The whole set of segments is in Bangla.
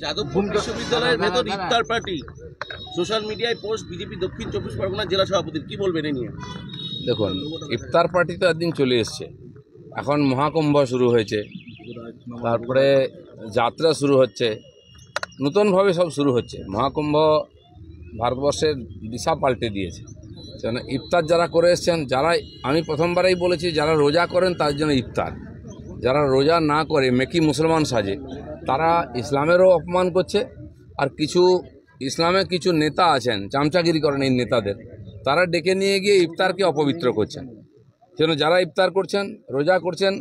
যাদবপুর বিশ্ববিদ্যালয়ের ভেতর ইফতার পার্টি, সোশ্যাল মিডিয়ায় পোস্ট বিজেপি দক্ষিণ 24 পরগনা জেলা সভাপতির, কি বলবেন এ নিয়ে? দেখুন, ইফতার পার্টি তো একদিন চলে এসছে, এখন মহাকুম্ভ শুরু হয়েছে, তারপরে যাত্রা শুরু হচ্ছে, নতুনভাবে সব শুরু হচ্ছে। মহাকুম্ভ ভারতবর্ষের দিশা পাল্টে দিয়েছে। কেন ইফতার যারা করে এসছেন, যারা আমি প্রথমবারেই বলেছি যারা রোজা করেন তার জন্য ইফতার, যারা রোজা না করে মেকি মুসলমান সাজে তারা ইসলামেরও অপমান করছে। আর কিছু ইসলামে কিছু নেতা আছেন চামচাগিরি করেন এই নেতাদের, তারা ডেকে নিয়ে গিয়ে ইফতারকে অপবিত্র করছেন। সেজন্য যারা ইফতার করছেন, রোজা করছেন,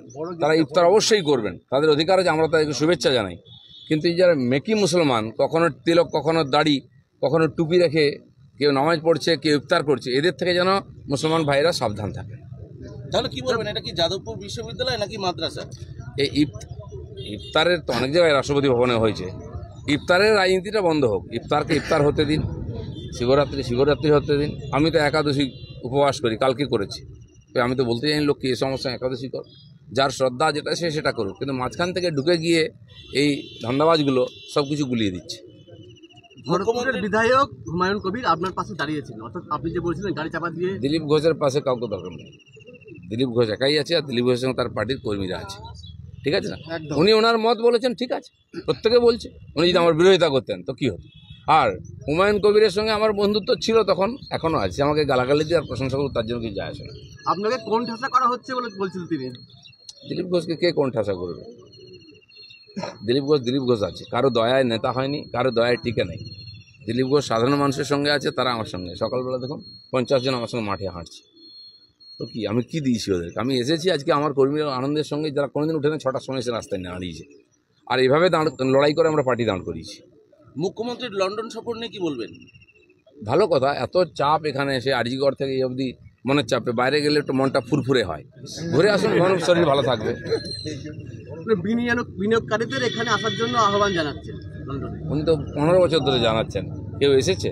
তারা ইফতার অবশ্যই করবেন, তাদের অধিকার আছে, আমরা তাদেরকে শুভেচ্ছা জানাই। কিন্তু এই যারা মেকি মুসলমান, কখনো তিলক, কখনো দাড়ি, কখনো টুপি রেখে কেউ নামাজ পড়ছে, কেউ ইফতার করছে, এদের থেকে যেন মুসলমান ভাইরা সাবধান থাকে। তাহলে কি বলবেন, এটা কি যাদবপুর বিশ্ববিদ্যালয় নাকি মাদ্রাসা? এই ইফতারের তো অনেক জায়গায় রাষ্ট্রপতি ভবনে হয়েছে, ইফতারের রাজনীতিটা বন্ধ হোক, ইফতারকে ইফতার হতে দিন, শিবরাত্রি হতে দিন। আমি তো একাদশী উপবাস করি, কালকে করেছি, আমি তো বলতে জানি লোককে এ সমস্যা একাদশী কর, যার শ্রদ্ধা যেটা সে সেটা করুক, কিন্তু মাঝখান থেকে ঢুকে গিয়ে এই ধান্দাবাজগুলো সব কিছু গুলিয়ে দিচ্ছে। মুখ্যমন্ত্রীর বিধায়ক হুমায়ুন কবির আপনার পাশে দাঁড়িয়েছিলেন, অর্থাৎ আপনি যে বলছিলেন গাড়ি চাপা দিয়ে, দিলীপ ঘোষের পাশে কাউকে দরকার নেই, দিলীপ ঘোষ একাই আছে, আর দিলীপ ঘোষের সঙ্গে তার পার্টির কর্মীরা আছে, ঠিক আছে না? উনি ওনার মত বলেছেন, ঠিক আছে, প্রত্যেকে বলছে। উনি যদি আমার বিরোধিতা করতেন তো কী হতো? আর হুমায়ুন কবিরের সঙ্গে আমার বন্ধুত্ব ছিল তখন, এখনও আছে, আমাকে গালাগালি দিয়ে আর প্রশংসা করুক, তার জন্য কিছু যায় আসে না। আপনাকে কোন ঠাসা করা হচ্ছে বলে বলছিলেন তিনি। দিলীপ ঘোষকে কে কোন ঠাসা করবে? দিলীপ ঘোষ আছে, কারো দয়ায় নেতা হয়নি, কারো দয়ায় টিকে নেই। দিলীপ ঘোষ সাধারণ মানুষের সঙ্গে আছে, তারা আমার সঙ্গে। সকালবেলা দেখুন 50 জন আমার সঙ্গে মাঠে হাঁটছে, তো কি আমি কি দিয়েছি ওদেরকে? আমি এসেছি আজকে আমার কর্মীরা আনন্দের সঙ্গে, যারা কোনোদিন উঠে না, 6টার সময় এসে রাস্তায় দাঁড়িয়েছে, আর এভাবে লড়াই করে আমরা পার্টি দাঁড় করিয়েছি। মুখ্যমন্ত্রীর লন্ডন সফর নিয়ে কি বলবেন? ভালো কথা, এত চাপ এখানে এসে আরজিগড় থেকে এই অবধি মনের চাপে, বাইরে গেলে একটু মনটা ফুরফুরে হয়, ঘুরে আসুন, মানুষ শরীর ভালো থাকবে। বিনিয়োগকারীদের এখানে আসার জন্য আহ্বান জানাচ্ছেন লন্ডনে। উনি তো 15 বছর ধরে জানাচ্ছেন, কেউ এসেছে?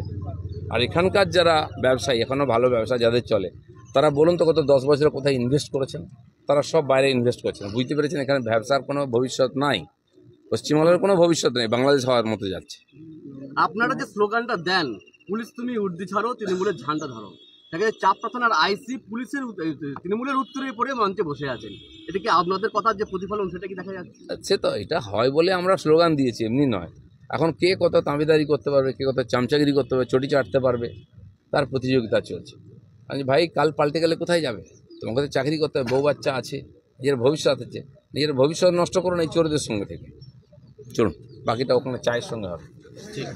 আর এখানকার যারা ব্যবসায়ী, এখনও ভালো ব্যবসা যাদের চলে, তারা বলুন তো গত 10 বছরে কোথায় ইনভেস্ট করেছেন? তারা সব বাইরে ইনভেস্ট করছেন, বুঝতে পেরেছেন এখানে ব্যবসার কোনো ভবিষ্যৎ নাই, পশ্চিমবঙ্গের কোনো ভবিষ্যৎ নেই, বাংলাদেশ হওয়ার মতো যাচ্ছে। আপনারা যে স্লোগানটা দেন, পুলিশ তুমি উর্দি ছাড়ো, তৃণমূলের ঝান্ডা ধরো, তাকে চাপ প্রার্থনার আইসি পুলিশের তৃণমূলের উত্তরে পড়ে মঞ্চে বসে আছেন, এটা কি আপনাদের কথার যে প্রতিফলন সেটা কি দেখা যাচ্ছে? সে তো এটা হয় বলে আমরা স্লোগান দিয়েছি, এমনি নয়। এখন কে কত তাঁবিদারি করতে পারবে, কে কত চামচাগিরি করতে পারবে, চটি চাটতে পারবে, তার প্রতিযোগিতা চলছে। আমি ভাই, কাল পাল্টে গেলে কোথায় যাবে? তোমাকে তো চাকরি করতে হবে, বউ বাচ্চা আছে, নিজের ভবিষ্যৎ আছে, নিজের ভবিষ্যৎ নষ্ট করুন এই চোরদের সঙ্গে থেকে। চলুন, বাকিটা ওখানে চায়ের সঙ্গে হবে। ঠিক।